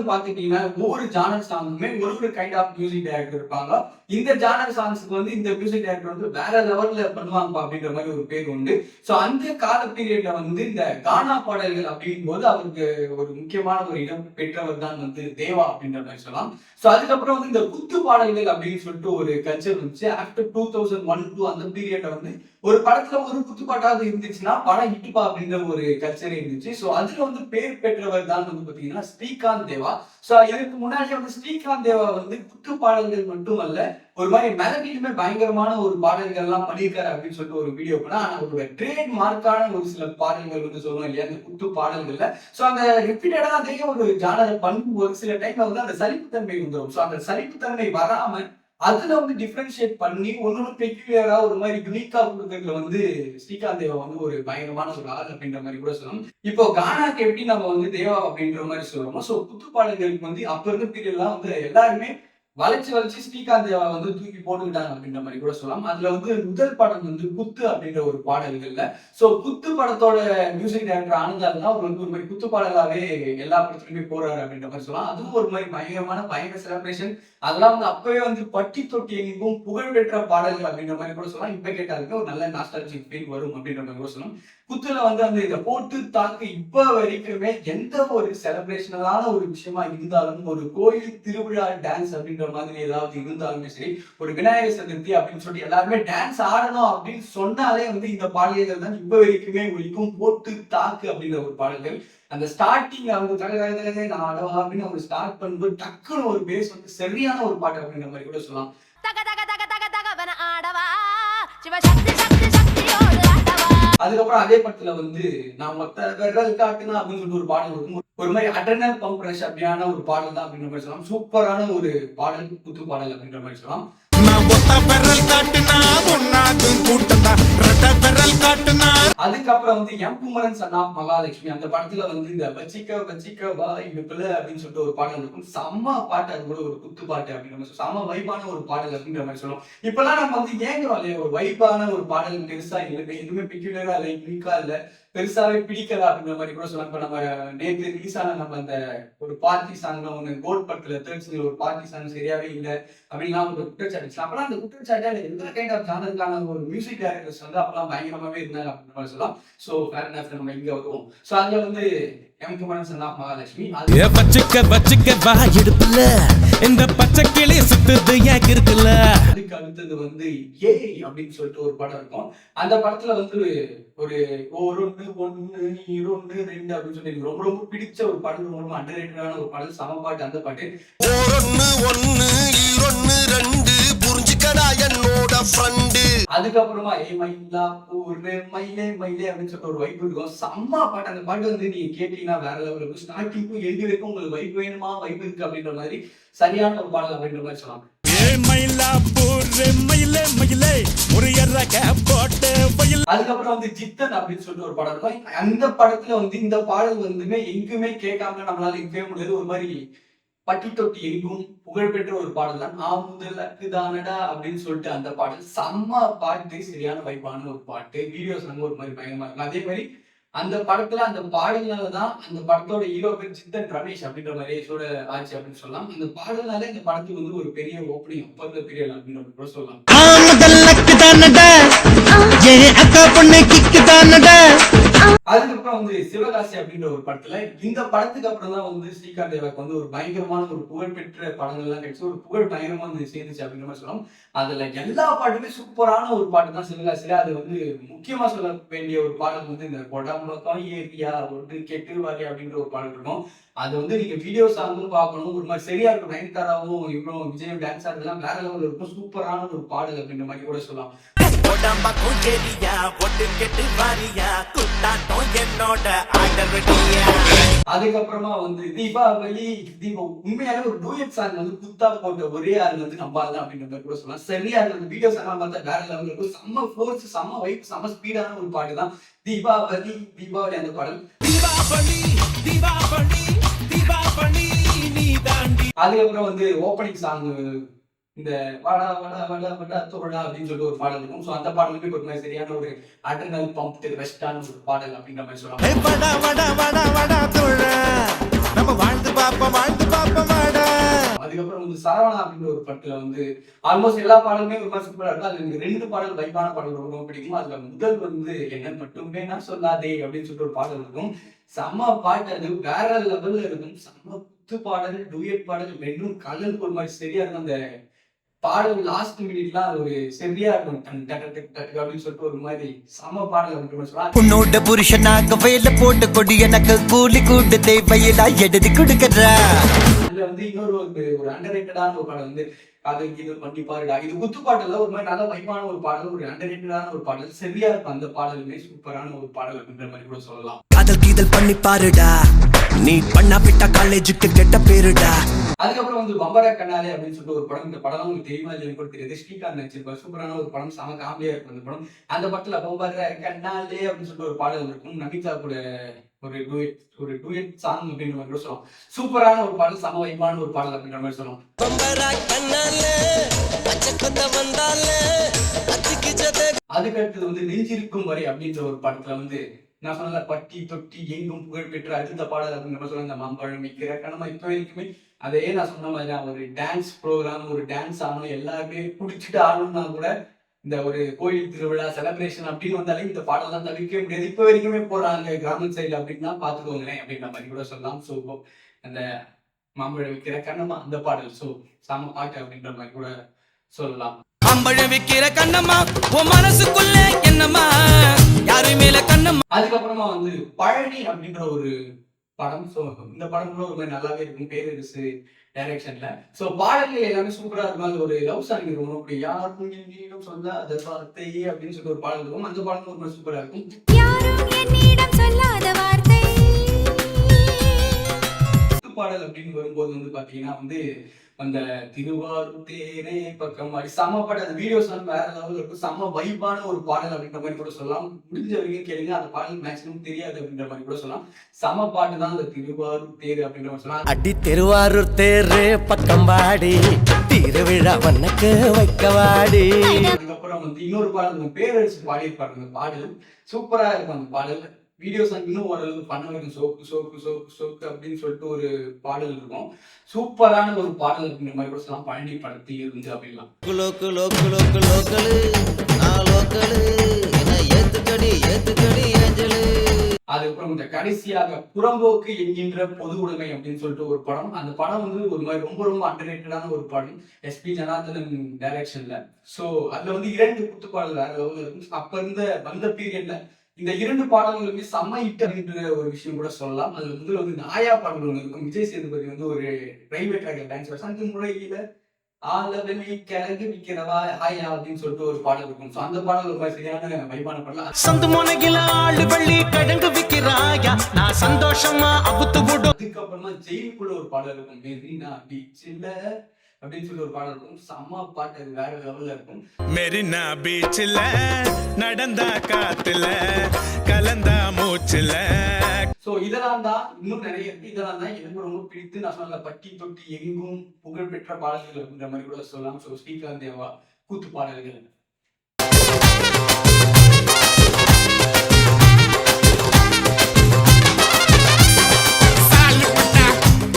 பாத்துட்டீங்கன்னா ஒவ்வொரு ஜானர் சாங்குமே ஒரு கைண்ட் ஆஃப் மியூசிக் டைரக்டர் இருப்பாங்க. இந்த ஜானர் சாங்ஸ்க்கு வந்து இந்த மியூசிக் டைரக்டர் வந்து வேற லெவல்ல பண்ணுவாங்க அப்படின்ற மாதிரி ஒரு பேர் உண்டு. சோ அந்த கால பீரியட்ல வந்து இந்த கானா பாடல்கள் அப்படிங்கும் போது அவருக்கு ஒரு முக்கியமான ஒரு இடம் பெற்றவர் தான் வந்து தேவா அப்படின்ற மாதிரி சொல்லலாம். சோ அதுக்கப்புறம் வந்து இந்த குத்து பாடல்கள் அப்படின்னு சொல்லிட்டு ஒரு கல்ச்சர் வந்துச்சு. ஆஃப்டர் 2001 அந்த பீரியட்ல வந்து ஒரு படத்துல ஒரு குத்துப்பாட்டாவது இருந்துச்சுன்னா படம் ஹிட்பா அப்படின்ற ஒரு கல்ச்சரே இருந்துச்சு. சோ அதுல வந்து பேர் பெற்றவர் தான் வந்து பாத்தீங்கன்னா ஸ்ரீகாந்த் தேவா. சோ இதுக்கு முன்னாடி வந்து ஸ்ரீகாந்த் தேவா வந்து குத்து பாடல்கள் மட்டும் அல்ல, ஒரு மாதிரி மெலடியுமே பயங்கரமான ஒரு பாடல்கள் எல்லாம் பண்ணியிருக்காரு அப்படின்னு சொல்லிட்டு ஒரு வீடியோ பண்ணா. ஆனா அவரோட ட்ரேட் மார்க்கான ஒரு சில பாடல்கள் வந்து சொல்லுவோம் இல்லையா அந்த குத்து பாடல்கள்ல. சோ அந்த ரிப்பீட்டடா அதே ஒரு ஜானரை பண்ணும் ஒரு சில டைம்ல வந்து அந்த சலிப்புத்தன்மை வந்துடும். சோ அந்த சலிப்புத்தன்மை வராம அதுல வந்து டிஃபரன்ஷியேட் பண்ணி ஒன்னு பெக்யூலியரா ஒரு மாதிரி யுனிக்கா கொடுக்கறதுல வந்து ஸ்ரீகாந்த் தேவா வந்து ஒரு பயங்கரமான ஒரு ஆள் அப்படின்ற மாதிரி கூட சொல்லலாம். இப்போ கானாக்கு எப்படி நம்ம வந்து தேவா அப்படின்ற மாதிரி சொல்றோமோ, சோ குத்து பாடல்களுக்கு வந்து அப்ப இருந்த பீரியட்லாம் வந்து எல்லாருமே வளைச்சு ஸ்ரீகாந்த் தேவா வந்து தூக்கி போட்டுக்கிட்டாங்க அப்படின்ற மாதிரி கூட சொல்லலாம். அதுல வந்து முதல் படம் வந்து குத்து அப்படின்ற ஒரு பாடல்கள்ல. சோ குத்து படத்தோட மியூசிக் டைரக்டர் ஆனந்தால் தான் அவர் வந்து ஒரு மாதிரி குத்து பாடலாவே எல்லா படத்துலயுமே போறாரு அப்படின்ற மாதிரி சொல்லலாம். அதுவும் ஒரு மாதிரி பயங்கர செலிப்ரேஷன். அதெல்லாம் வந்து அப்பவே வந்து பட்டி தொட்டி எங்கும் புகழ்பெற்ற பாடல்கள் அப்படின்ற மாதிரி கூட சொல்லலாம். இப்ப கேட்டாலுமே ஒரு நல்ல நாஸ்டாலஜிக் ஃபீல் வரும் அப்படின்ற மாதிரி கூட சொல்லலாம். குத்துல வந்து அந்த இதை போட்டு தாக்கு இப்ப வரைக்குமே எந்த ஒரு செலிப்ரேஷனலான ஒரு விஷயமா இருந்தாலும், ஒரு கோயில் திருவிழா டான்ஸ் அப்படின்ற மாதிரி ஏதாவது இருந்தாலுமே சரி, ஒரு விநாயகர் சதுர்த்தி அப்படின்னு சொல்லிட்டு எல்லாருமே டான்ஸ் ஆடணும் அப்படின்னு சொன்னாலே வந்து இந்த பாடல்கள் தான் இப்ப வரைக்குமே ஒழிக்கும். போட்டு தாக்கு அப்படின்ற ஒரு பாடல்கள் அந்த ஸ்டார்டிங் அவங்க நான் அடவா அப்படின்னு ஒரு ஸ்டார்ட் பண்ணும்போது டக்குன்னு ஒரு பேஸ் வந்து சரியான ஒரு பாட்டு அப்படின்ற மாதிரி கூட சொல்லலாம். அதுக்கப்புறம் அதே படத்துல வந்து நான் மொத்த விரல் காட்டுனா அப்படின்னு சொல்லிட்டு ஒரு பாடல் இருக்கும். ஒரு மாதிரி அட்ரினல் பம்ப் ரஷ் அப்படியான ஒரு பாடல் தான் அப்படின்ற மாதிரி சொல்லலாம். சூப்பரான ஒரு பாடல், குத்து பாடல் அப்படின்ற மாதிரி சொல்லலாம். அதுக்கப்புறம் வந்து M Kumaran son of Mahalakshmi அந்த படத்துல வந்து இந்த வச்சிக்க வா இடுப்புல அப்படின்னு சொல்லிட்டு ஒரு பாடல் இருக்கும். செம்ம பாட்டு, அது கூட ஒரு குத்து பாட்டு அப்படின்ற மாதிரி செம்ம வைபான ஒரு பாடல் அப்படின்ற மாதிரி சொல்லுவோம். இப்பெல்லாம் நம்ம வந்து ஏங்குறோம் இல்லையா, ஒரு வைபான ஒரு பாடல் பெருசா இல்லை, எதுவுமே பெக்யூலரா இல்லை, யூனிக்கா இல்லை, பெருசாவே பிடிக்கல அப்படின்ற மாதிரி கூட சொல்லலாம். இப்ப நம்ம நேற்று ரிலீஸ் ஆன நம்ம அந்த ஒரு பார்ட்டி சாங் ஒன்று கோல்ட் படத்துல தேர்ட் சிங்கிள் ஒரு பார்ட்டி சாங் சரியாவே இல்லை அப்படின்லாம் ஒரு குற்றச்சாட்டு. அப்பெல்லாம் அந்த குற்றச்சாட்டு எந்த கைண்ட் ஆஃப் ஜானருக்கான ஒரு மியூசிக் டைரக்டர்ஸ் வந்து அப்பெல்லாம் பயங்கரமாவே இருந்தாங்க அப்படின்ற மாதிரி சொல்லலாம். ஸோ நம்ம இங்க வருவோம். ஸோ அதுல வந்து M Kumaran son of Mahalakshmi வச்சிக்க வா இடுப்புல இந்த பச்சை கிளி சுத்துது ஏன் இருக்குல்ல. அதுக்கு அடுத்தது வந்து ஏ அப்படின்னு சொல்லிட்டு ஒரு படம் இருக்கும். அந்த படத்துல வந்து ஒரு ஒன்னு இரண்டு ரெண்டு அப்படின்னு சொல்லி ரொம்ப ரொம்ப பிடிச்ச ஒரு பாடல், ரொம்ப அண்டர் ரேட்டடான ஒரு பாடல், சம பாட்டு. அந்த பாட்டு அதுக்கப்புறமா ஏ மயிலா ஒரு மயிலே அப்படின்னு சொல்லிட்டு ஒரு வைப் இருக்கும். செம்ம பாட்டு. அந்த பாட்டு வந்து நீங்க கேட்டீங்கன்னா வேற லெவல் இருக்கும். ஸ்டார்டிங்கும் எழுதி வரைக்கும் உங்களுக்கு வைப் வேணுமா, வைப் இருக்கு அப்படின்ற மாதிரி சரியான ஒரு பாடல் அப்படின்ற மாதிரி சொல்லலாம். அதுக்கப்புறம் வந்து ஜித்தன் அப்படின்னு சொல்லிட்டு ஒரு படம் இருக்கும். அந்த படத்துல வந்து இந்த பாடல் வந்துமே எங்குமே கேட்காம நம்மளால இருக்கவே முடியாது. ஒரு மாதிரி பட்டி தொட்டி எங்கும் புகழ்பெற்ற ஒரு பாடல் தான் முதலக்குதானடா அப்படின்னு சொல்லிட்டு அந்த பாடல் செம்ம பாட்டு, சரியான வைப்பான ஒரு பாட்டு. வீடியோஸ் வந்து ஒரு மாதிரி பயங்கரமா இருக்கும். அதே மாதிரி அந்த படத்துல அந்த பாடல்னாலதான் அந்த படத்தோட ஹீரோ பேர் சித்தன் ரமேஷ் அப்படின்ற மாதிரி ஆச்சு அப்படின்னு சொல்லலாம். அந்த பாடல்னால இந்த படத்துக்கு வந்து ஒரு பெரிய ஓப்பனிங் அப்ப இருந்த பீரியட் அப்படின்ற மாதிரி கூட சொல்லலாம். அதுக்கப்புறம் வந்து சிவகாசி அப்படின்ற ஒரு படத்துல, இந்த படத்துக்கு அப்புறம் தான் வந்து ஸ்ரீகாந்த் தேவாக்கு வந்து ஒரு பயங்கரமான ஒரு புகழ்பெற்ற படங்கள்லாம் கிடைச்சு ஒரு புகழ் பயங்கரமா வந்து சேர்ந்துச்சு அப்படின்ற மாதிரி சொல்லலாம். அதுல எல்லா பாட்டுமே சூப்பரான ஒரு பாட்டு தான் சிவகாசியில. அது வந்து முக்கியமா சொல்ல வேண்டிய ஒரு பாடல் வந்து இந்த கொடம்பக்கம் ஏரியா ஒன்று கெட்டு வாரி அப்படின்ற ஒரு பாடல் இருக்கும். அது வந்து நீங்க வீடியோ சாங்கும் பார்க்கணும். ஒரு மாதிரி சரியா இருக்கும். நயன்தாராவும் இவரும் விஜய் டான்ஸ் ஆடுறதுலாம் வேற லெவலில் இருக்கும். சூப்பரான ஒரு பாடல் அப்படின்ற மாதிரி கூட சொல்லலாம். அதுக்கப்புறமா வந்து தீபாவளி உண்மையாலே ஒரு டூயட் சாங் வந்து குத்தா போட்ட ஒரே ஆள் வந்து நம்பாதான் அப்படின்ற மாதிரி கூட சொல்லலாம். சரியா இருக்கு. வீடியோ சாங் பார்த்தா வேற லெவலில் இருக்கும். செம்ம ஃபோர்ஸ், செம்ம வைப், செம்ம ஸ்பீடான ஒரு பாட்டு தான் தீபாவளி. அந்த பாடல் அதுக்கப்புறம் வந்து ஓப்பனிங் சாங் இந்த வடா வடா வடா வடா தோழா அப்படின்னு சொல்லிட்டு ஒரு பாடல் இருக்கும். ஸோ அந்த பாடலுக்கு ஒரு மாதிரி சரியான ஒரு அட்ரினல் பம்ப் வெஸ்டான ஒரு பாடல் அப்படின்ற மாதிரி சொல்லலாம். நாம வாழ்ந்து பாப்போம் வாடா. அதுக்கப்புறம் வந்து சரவணா அப்படின்ற ஒரு படத்துல வந்து ஆல்மோஸ்ட் எல்லா பாடலுமே ஒரு மாதிரி சூப்பரா இருக்கும். அதுல எனக்கு 2 பாடல் வைப்பான பாடல் ரொம்ப பிடிக்கும். அதுல முதல் வந்து என்ன மட்டுமே நான் சொல்லாதே அப்படின்னு சொல்லிட்டு ஒரு பாடல் இருக்கும். செம்ம பாட்டு, அது வேற லெவல்ல இருக்கும். செம்ம குத்து பாடல், டூயட் பாடல், ரெண்டும் கலந்து ஒரு மாதிரி சரியா இருக்கும். அந்த பாடல் லாஸ்ட் மினிட்லாம் அது ஒரு சரியா இருக்கும். அப்படின்னு சொல்லிட்டு ஒரு மாதிரி செம்ம பாடல் அப்படின்னு சொல்லலாம். உன்னோட புருஷனாக வேலை போட்டு கொடி எனக்கு கூலி கூட்டு தேவையில்லா எடுத்து கொடுக்கறா. அதுல வந்து இன்னொரு ஒரு அண்டர்ரேட்டடான ஒரு பாடல் வந்து காதல் கீதல் பண்ணி பாருடா. இது குத்து பாடல்ல ஒரு மாதிரி நல்ல வைப்பான ஒரு பாடல், ஒரு அண்டர்ரேட்டடான ஒரு பாடல், சரியா இருக்கும். அந்த பாடலுமே சூப்பரான ஒரு பாடல் அப்படின்ற மாதிரி கூட சொல்லலாம். காதல் கீதல் பண்ணி பாருடா, நீ பண்ணா விட்டா காலேஜுக்கு கெட்ட பேருடா. அதுக்கப்புறம் வந்து பம்பரா கண்ணாலே அப்படின்னு சொல்லிட்டு ஒரு படம். இந்த படம் உங்களுக்கு தெரியுமா இல்லைன்னு கூட தெரியாது. ஸ்ரீகாந்த் நடிச்சிருப்பாரு. சூப்பரான ஒரு படம், செம காமெடியா இருக்கும் அந்த படம். அந்த படத்துல பம்பரா கண்ணாலே அப்படின்னு சொல்லிட்டு ஒரு பாடல் இருக்கும். நமிதா கூட ஒரு டூயட் சாங் அப்படின்ற மாதிரி கூட சொல்லலாம். சூப்பரான ஒரு பாடல், சம வைப்பான ஒரு பாடல் அப்படின்ற மாதிரி சொல்லலாம். அதுக்கு அடுத்தது வந்து நெஞ்சிருக்கும் வரை அப்படின்ற ஒரு படத்துல வந்து நான் சொன்ன பட்டி தொட்டி எங்கும் புகழ் பெற்ற அடுத்த பாடல் அப்படின்ற மாதிரி சொல்ல, இந்த மாம்பழம் விற்கிற கணமா இப்ப வரைக்குமே அதே நான் சொன்ன மாதிரி தான். ஒரு டான்ஸ் ப்ரோக்ராம், ஒரு டான்ஸ் ஆடணும், எல்லாருமே பிடிச்சிட்டு ஆடணும்னா கூட இந்த ஒரு கோயில் திருவிழா செலிப்ரேஷன் அப்படின்னு வந்தாலே இந்த பாடல் தான் தவிர்க்க முடியாது. இப்ப வரைக்குமே போறாங்க கிராம சைடுல அப்படின்னா பாத்துக்கோங்களேன் அப்படின்ற மாதிரி கூட சொல்லலாம். ஸோ அந்த மாம்பழம் விற்கிற கண்ணம்மா அந்த பாடல் ஸோ சாம பாட்டு அப்படின்ற மாதிரி கூட சொல்லலாம். மாம்பழம் விக்கிற கண்ணம்மா உன் மனசுக்குள்ள என்னம்மா யாரு மேல கண்ணம்மா. அதுக்கப்புறமா வந்து பழனி அப்படின்ற ஒரு படம். ஸோ இந்த படம் கூட ஒரு மாதிரி நல்லாவே இருக்கும், பேரரசு டைரக்ஷன்ல. ஸோ பாடல்கள் எல்லாமே சூப்பரா இருக்கும். அது ஒரு லவ் சாங் இருக்கும். அப்படி யாருக்கும் என்னிடம் சொல்லாத வார்த்தை அப்படின்னு சொல்லிட்டு ஒரு பாடல் இருக்கும். அந்த பாடலும் ஒரு மாதிரி சூப்பரா இருக்கும். பாடல் அப்படின்னு வரும்போது வந்து பாத்தீங்கன்னா வந்து அந்த திருவாரூர் தேரே பக்கம் மாதிரி செம பாட்டு. அந்த வீடியோஸ் வந்து வேற லெவலில் இருக்கும். செம வைப்பான ஒரு பாடல் அப்படின்ற மாதிரி கூட சொல்லலாம். முடிஞ்ச வரைக்கும் கேளுங்க, அந்த பாடல் மேக்ஸிமம் தெரியாது அப்படின்ற மாதிரி கூட சொல்லலாம். செம பாட்டு தான் அந்த திருவாரூர் தேர் அப்படின்ற மாதிரி சொல்லலாம். அடி திருவாரூர் தேரு பக்கம் வாடி திருவிழா வண்ணக்கு வைக்கவாடி. அதுக்கப்புறம் வந்து இன்னொரு பாடல் பேரரசு பாடியிருப்பாரு. அந்த பாடல் சூப்பரா இருக்கும். அந்த பாடல் வீடியோஸ் இன்னும் ஓரளவு பண்ண வைக்கும். சோக்கு சோக்கு சோக்கு சோக்கு அப்படின்னு சொல்லிட்டு ஒரு பாடல் இருக்கும். சூப்பரான ஒரு பாடல் அப்படின்ற மாதிரி கூட சொல்லலாம். பழனி படத்தில் இருந்து அப்படிலாம். அதுக்கப்புறம் இந்த கடைசியாக புறம்போக்கு என்கின்ற பொது உடைமை அப்படின்னு சொல்லிட்டு ஒரு படம். அந்த படம் வந்து ஒரு மாதிரி ரொம்ப ரொம்ப அண்டர்ரேட்டடான ஒரு படம், எஸ்பி ஜனார்தனன் டைரக்ஷன்ல. ஸோ அதுல வந்து 2 குத்து பாடல் வேற லெவலில் இருக்கும். அப்ப இருந்த வந்த பீரியட்ல இந்த 2 பாடல்களுமே செம்ம ஹிட் அப்படின்ற ஒரு விஷயம் கூட சொல்லலாம். அதுல முதல்ல வந்து ஆயா பாடல் ஒன்று இருக்கும். விஜய் சேதுபதி வந்து ஒரு ரயில்வே ட்ராக்ல டான்ஸ் அந்த முறையில ஆலவெளி கிழங்கு விற்கிறவா ஆயா அப்படின்னு சொல்லிட்டு ஒரு பாடல் இருக்கும். ஸோ அந்த பாடல் ஒரு சரியான வைப்பான பாடல். சந்து முனகில ஆளு வள்ளி கிழங்கு விற்கிறாயா நான் சந்தோஷமா அவுத்து விடும். அதுக்கப்புறமா ஜெயிலுக்குள்ள ஒரு பாடல் இருக்கும். மெரினா பீச்சில் அப்படின்னு சொல்லி ஒரு பாடல் இருக்கும். செம்ம பாட்டு, அது வேற லெவல்ல இருக்கும். மெரினா பீச்சில் நடந்த காத்துல கலந்தா மூச்சுல. ஸோ இதெல்லாம் தான், இன்னும் நிறைய இருக்கு. இதெல்லாம் தான் எனக்கு ரொம்ப பிடித்து நான் சொன்ன பட்டி தொட்டி எங்கும் புகழ்பெற்ற பாடல்கள் அப்படின்ற மாதிரி கூட சொல்லலாம். ஸோ ஸ்ரீகாந்த் தேவா கூத்து பாடல்கள்.